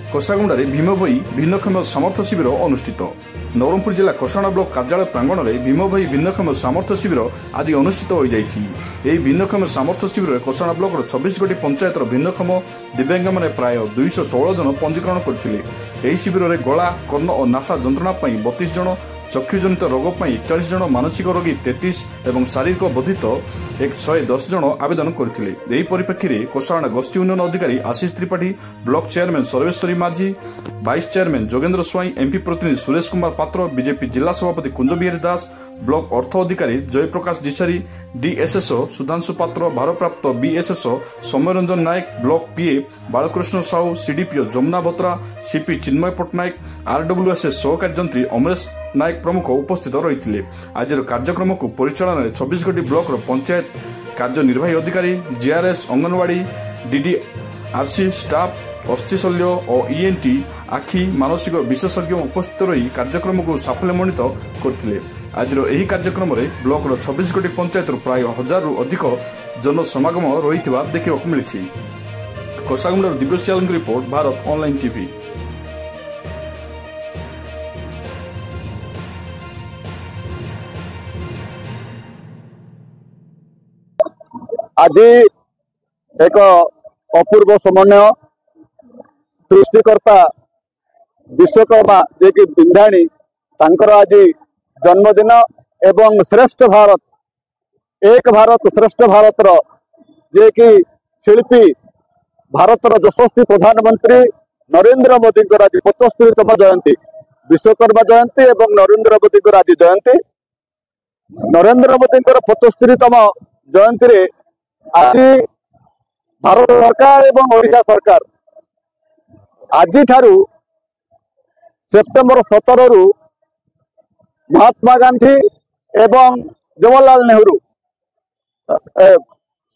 कोसागुंडा भीम भोई भिन्नक्षम सामर्थ्य शिविर अनुष्ठित। नवरंगपुर जिला कोसागुंडा ब्लॉक कार्यालय प्रांगण में भीम भोई भिन्नक्षम सामर्थ्य शिविर आज अनुष्ठित हो जाएगी। भिन्नक्षम सामर्थ्य शिविर कोसागुंडा ब्लॉक 26 गोटी पंचायतर भिन्नक्षम दिव्यांग मैंने प्राय 216 जन पंजीकरण करते। शिविर में गला कर्ण और नासा जंत्रणा 32 जन, चक्षुजनित रोग 41 जन, मानसिक रोगी 33 और शारीरिक बोधित 110 जन आवेदन करते। परिप्रेक्षी में कोसागुंडा गोष्ठी उन्नयन अधिकारी आशीष त्रिपाठी, ब्लॉक चेयरमैन सर्वेश्वरी माझी, वाइस चेयरमैन जोगेन्द्र स्वाई, एमपी प्रतिनिधि सुरेश कुमार पात्र, बीजेपी जिला सभापति कुंज बिहारी दास, ब्लॉक अर्थ अधिकारी जयप्रकाश दिशारी, डीएसएसओ सुधांशु पात्र, भारप्राप्त बीएसएसओ सौम्यरंजन नायक, ब्लॉक पीए बालकृष्ण साहू, सीडीपीओ जमुना बोत्रा, सीपी चिन्मय पट्टनायक, आरडब्ल्यूएसएस सहकारी जंत्री अमरेश नायक प्रमुख उपस्थित रही। आज कार्यक्रम को परिचालन 26 गोटी ब्लॉक पंचायत कार्यनिर्वाही अधिकारी, जीआरएस, अंगनवाड़ी, डीडीआरसी स्टाफ, अस्थिशल्य और ईएनटी आखि मानसिक विशेषज्ञ उपस्थित रही कार्यक्रम को साफल्यमंडित करते। आज यही कार्यक्रम में ब्लॉक 26 गोटी पंचायत प्राय 1000 रु अधिक जनसमागम रही देखा मिली। कोसागुंडा दिव्येश चाल की रिपोर्ट, भारत ऑनलाइन टीवी। आज एक अपूर्व समन्वय सृष्टिकर्ता विश्वकर्मा जे कि बिंधाणी तांकर आज जन्मदिन एवं श्रेष्ठ भारत, एक भारत श्रेष्ठ भारत जे कि शिल्पी भारतर यशस्वी प्रधानमंत्री नरेंद्र मोदी आज 75तम जयंती, विश्वकर्मा जयंती एवं नरेंद्र मोदी आज जयंती। नरेंद्र मोदी 75तम जयंती रे आज भारत सरकार एवं ओडिशा सरकार आज सेप्टेम्बर 17 रु महात्मा गांधी एवं जवाहरलाल नेहरू,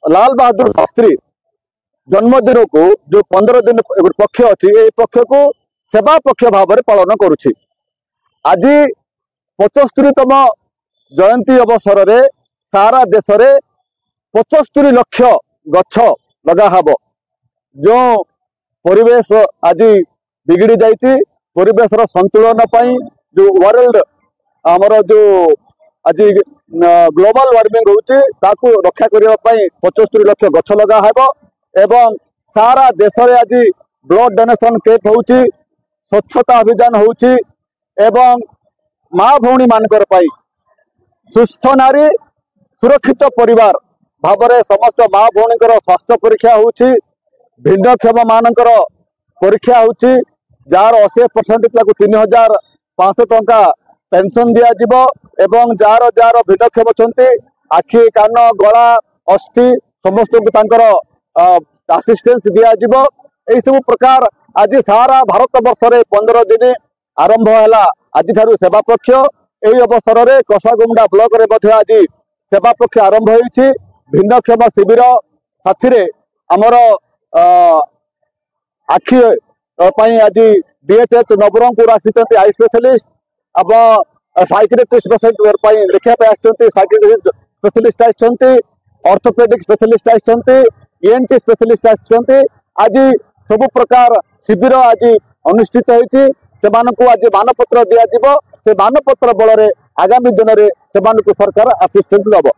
लाल बहादुर शास्त्री जन्मदिन को जो 15 दिन पक्ष अच्छी पक्ष को सेवा पक्ष भाव में पालन करुछि। आज 75तम जयंती अवसर में सारा देश में 75 लाख गछ लगा हब। जो परिवेश आज बिगड़ी जाइए, परिवेश संतुलन जो वर्ल्ड आमर जो आज ग्लोबल वार्मिंग होची ताकू रक्षा करने 75 लाख गछ लगा हब। एवं सारा देश में आज ब्लड डोनेशन कैंप होची, स्वच्छता अभियान होची एवं माँ भौणी मानकर सुस्थ नारी सुरक्षित परिवार भाव में समस्त माँ भौणी स्वास्थ्य परीक्षा होची, भिन्नक्षम मानकर परीक्षा होची, जार 80% 3500 टंका पेंशन दिया जिवो एवं जार जार भिन्नक्षम अछंती आखि कान गला अस्थि समस्त को असिस्टेंस दिया जिवो। एई सब प्रकार आज सारा भारत वर्ष रे 15 दिन आरंभ हैला आज ठारू सेवा पक्ष। एई अवसर रे कोसागुंडा ब्लॉक रे मध्य आज सेवा पक्ष आरंभ होईछि। भिन्नक्षम शिविर साथी रे हमर आखि आज डीएचएच नवरंगपुर आसी आई स्पेशलिस्ट अब साइकियाट्रिस्ट देखा साइकियाट्रिस्ट स्पेशलिस्ट आसछंती, ऑर्थोपेडिक स्पेशलिस्ट आसछंती, ईएनटी स्पेशलिस्ट आसछंती। आज सब प्रकार शिविर आज अनुष्ठित होईछि। सेमानकु आज मानपत्र दिया जिवो। से मानपत्र बल रे आगामी दिन में सेमानकु सरकार असिस्टेंस दबो।